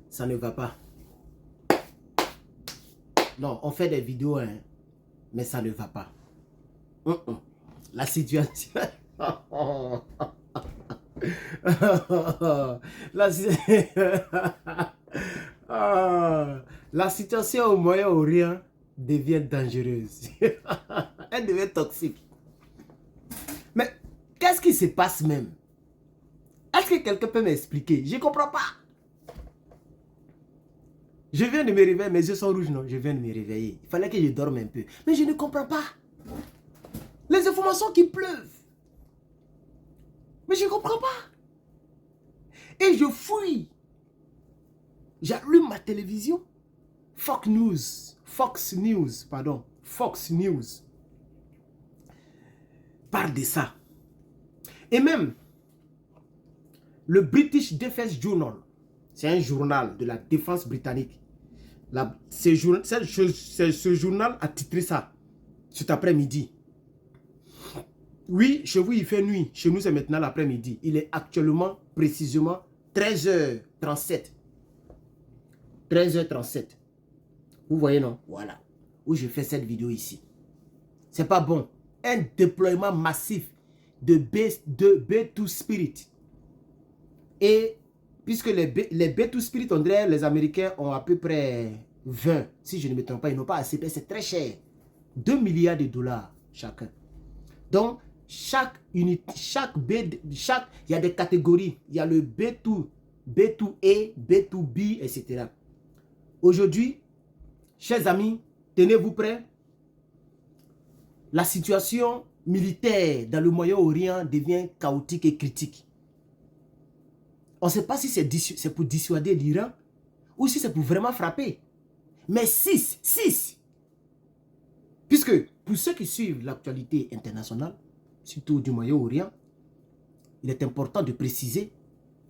Ça ne va pas. Non, on fait des vidéos, hein, mais ça ne va pas. La situation... La situation au Moyen-Orient devient dangereuse. Elle devient toxique. Mais qu'est-ce qui se passe même? Est-ce que quelqu'un peut m'expliquer? Je ne comprends pas. Je viens de me réveiller, mes yeux sont rouges, non? Je viens de me réveiller. Il fallait que je dorme un peu. Mais je ne comprends pas. Les informations qui pleuvent. Mais je ne comprends pas. Et je fouille. J'allume ma télévision. Fox News parle de ça. Et même, le British Defense Journal, c'est un journal de la défense britannique. Ce journal a titré ça cet après-midi. Oui, chez vous, il fait nuit. Chez nous, c'est maintenant l'après-midi. Il est actuellement, précisément, 13h37. 13h37. Vous voyez, non? Voilà. Où je fais cette vidéo ici. C'est pas bon. Un déploiement massif de B2 Spirit. Et puisque les B2 Spirit, on dirait les Américains ont à peu près 20. Si je ne me trompe pas, ils n'ont pas assez. C'est très cher. 2 milliards de dollars chacun. Donc, il y a des catégories. Il y a le B2, B2A, B2B, etc. Aujourd'hui, chers amis, tenez-vous prêts. La situation militaire dans le Moyen-Orient devient chaotique et critique. On ne sait pas si c'est pour dissuader l'Iran ou si c'est pour vraiment frapper. Mais 6. Puisque pour ceux qui suivent l'actualité internationale, surtout du Moyen-Orient, il est important de préciser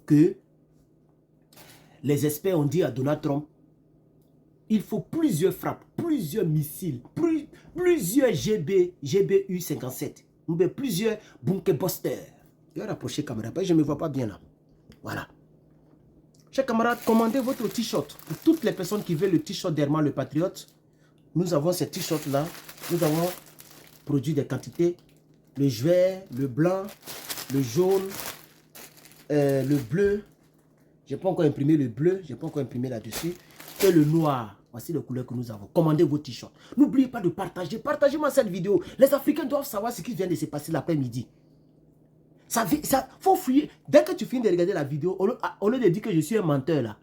que les experts ont dit à Donald Trump, il faut plusieurs frappes, plusieurs missiles, plusieurs GBU 57, plusieurs bunker busters. Je vais rapprocher caméra, je ne me vois pas bien là. Voilà. Chers camarades, commandez votre t-shirt. Pour toutes les personnes qui veulent le t-shirt d'Herman le Patriote, nous avons ces t-shirts là. Nous avons produit des quantités. Le vert, le blanc, le jaune, le bleu. Je n'ai pas encore imprimé le bleu, je n'ai pas encore imprimé là-dessus. Et le noir. Voici les couleurs que nous avons. Commandez vos t-shirts. N'oubliez pas de partager. Partagez-moi cette vidéo. Les Africains doivent savoir ce qui vient de se passer l'après-midi. Ça faut fouiller. Dès que tu finis de regarder la vidéo, au lieu de dire que je suis un menteur là,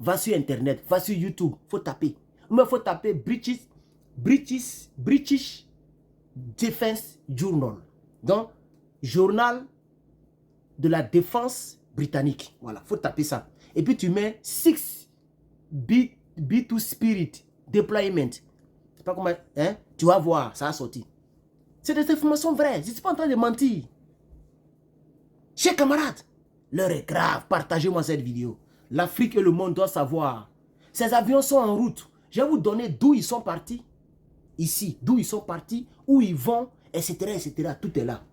va sur Internet, va sur YouTube. Faut taper. Mais faut taper British Defense Journal. Donc, journal de la défense britannique. Voilà, faut taper ça. Et puis tu mets 6 B2 Spirit Deployment. C'est pas comment, hein? Tu vas voir, ça a sorti. C'est des informations vraies. Je ne suis pas en train de mentir. Chers camarades, l'heure est grave. Partagez-moi cette vidéo. L'Afrique et le monde doivent savoir. Ces avions sont en route. Je vais vous donner d'où ils sont partis. Ici, d'où ils sont partis, où ils vont, etc., etc. Tout est là.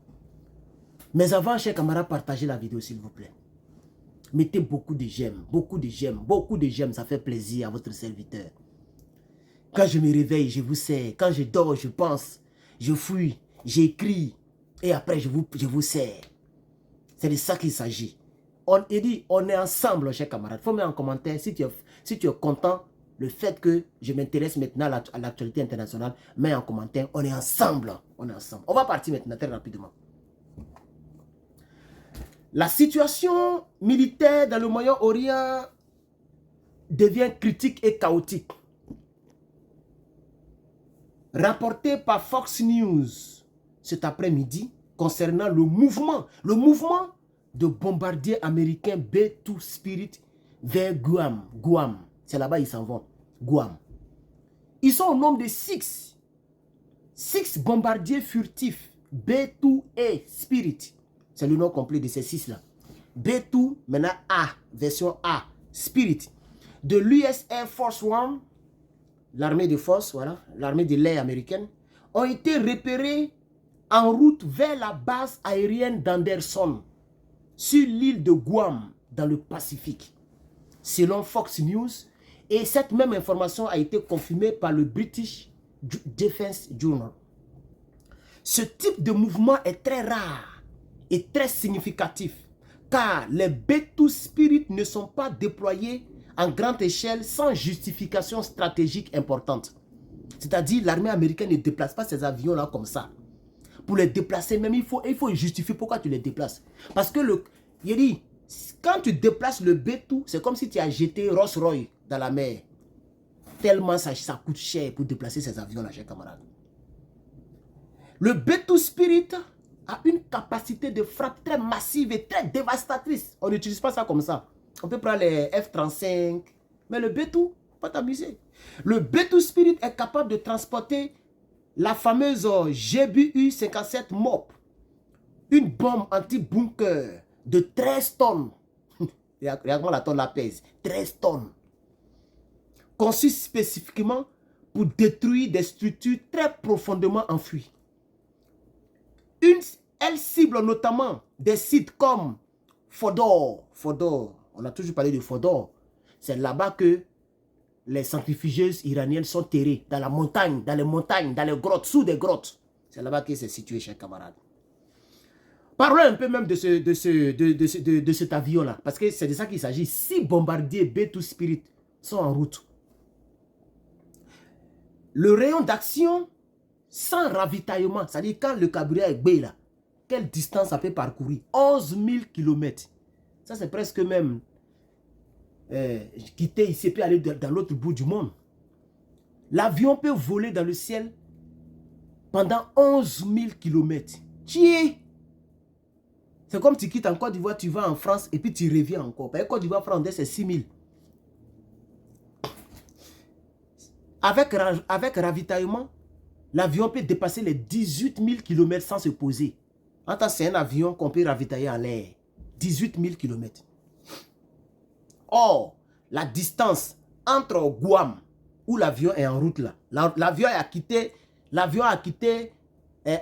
Mais avant, chers camarades, partagez la vidéo, s'il vous plaît. Mettez beaucoup de j'aime, beaucoup de j'aime, ça fait plaisir à votre serviteur. Quand je me réveille, je vous sers. Quand je dors, je pense, je fouille, j'écris. Et après, je vous sers. C'est de ça qu'il s'agit. On est ensemble, chers camarades. Il faut mettre en commentaire si tu es content le fait que je m'intéresse maintenant à l'actualité internationale. Mets en commentaire, on est ensemble. On est ensemble. On va partir maintenant très rapidement. La situation militaire dans le Moyen-Orient devient critique et chaotique. Rapporté par Fox News cet après-midi concernant le mouvement de bombardiers américains B2 Spirit vers Guam. C'est là-bas ils s'en vont. Guam. Ils sont au nombre de 6 bombardiers furtifs B2A Spirit. C'est le nom complet de ces 6-là. B2, maintenant A, version A, Spirit. De l'US Air Force One, l'armée de force, voilà, l'armée de l'air américaine, ont été repérés en route vers la base aérienne d'Anderson, sur l'île de Guam, dans le Pacifique. selon Fox News. Et cette même information a été confirmée par le British Defense Journal. Ce type de mouvement est très rare et très significatif, car les B2 Spirit ne sont pas déployés en grande échelle sans justification stratégique importante. C'est-à-dire, l'armée américaine ne déplace pas ces avions-là comme ça. Pour les déplacer, même, il faut justifier pourquoi tu les déplaces. Parce que, il dit, quand tu déplaces le B2, c'est comme si tu as jeté Rolls-Royce dans la mer. Tellement ça coûte cher pour déplacer ces avions-là, chers camarades. Le B2 Spirit a une capacité de frappe très massive et très dévastatrice. On n'utilise pas ça comme ça. On peut prendre les F-35, mais le B2, pas t'amuser. Le B2 Spirit est capable de transporter la fameuse GBU-57 MOP, une bombe anti-bunker de 13 tonnes. Regarde la tonne la pèse, 13 tonnes. Conçue spécifiquement pour détruire des structures très profondément enfouies. Elle cible notamment des sites comme Fodor. On a toujours parlé de Fodor. C'est là-bas que les centrifugeuses iraniennes sont terrées, dans la montagne, dans les montagnes, dans les grottes, sous des grottes. C'est là-bas que c'est situé, chers camarades. Parlons un peu même de cet avion-là, parce que c'est de ça qu'il s'agit. 6 bombardiers B2 Spirit sont en route. Le rayon d'action sans ravitaillement, c'est-à-dire quand le carburant est bé là, quelle distance ça peut parcourir? 11 000 km. Ça, c'est presque même quitter ici et puis aller dans l'autre bout du monde. L'avion peut voler dans le ciel pendant 11 000 km. C'est comme tu quittes en Côte d'Ivoire, tu vas en France et puis tu reviens encore. Parce que Côte d'Ivoire, France, c'est 6 000. Avec ravitaillement, l'avion peut dépasser les 18 000 km sans se poser. C'est un avion qu'on peut ravitailler en l'air. 18 000 km. Or, la distance entre Guam, où l'avion est en route là, l'avion a quitté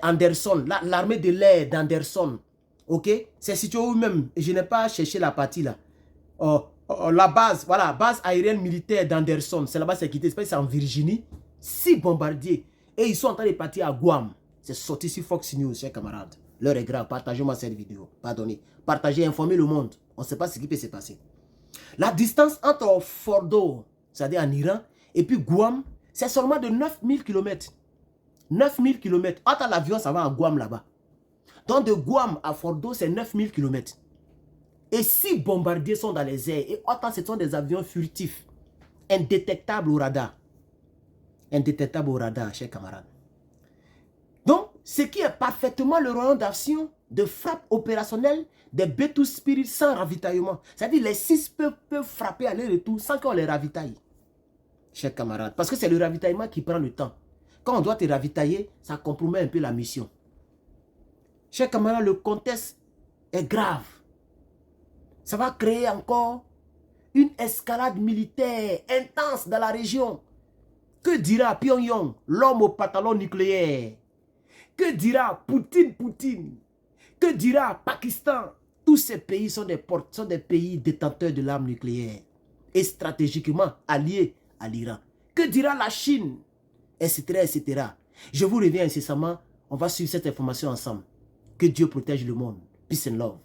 Anderson, l'armée de l'air d'Anderson. Ok? C'est situé où même, je n'ai pas cherché la partie là. La base, voilà, base aérienne militaire d'Anderson, c'est là-bas c'est quitté, c'est en Virginie. 6 bombardiers. Et ils sont en train de partir à Guam. C'est sorti sur Fox News, chers camarades. L'heure est grave, partagez-moi cette vidéo. Pardonnez. Partagez, informez le monde. On ne sait pas ce qui peut se passer. La distance entre Fordo, c'est-à-dire en Iran, et puis Guam, c'est seulement de 9 000 km. 9 000 km. Attends, l'avion, ça va à Guam là-bas. Donc de Guam à Fordo, c'est 9 000 km. Et 6 bombardiers sont dans les airs. Et autant ce sont des avions furtifs, indétectables au radar. Indétectables au radar, chers camarades. Donc, ce qui est parfaitement le rayon d'action de frappe opérationnelle des B2 Spirit sans ravitaillement. C'est-à-dire les 6 peuvent frapper aller-retour sans qu'on les ravitaille. Chers camarades, parce que c'est le ravitaillement qui prend le temps. Quand on doit te ravitailler, ça compromet un peu la mission. Chers camarades, le contexte est grave. Ça va créer encore une escalade militaire intense dans la région. Que dira Pyongyang, l'homme au pantalon nucléaire? Que dira Poutine? Que dira Pakistan? Tous ces pays sont des pays détenteurs de l'arme nucléaire et stratégiquement alliés à l'Iran. Que dira la Chine? Etc., etc. Je vous reviens incessamment. On va suivre cette information ensemble. Que Dieu protège le monde. Peace and love.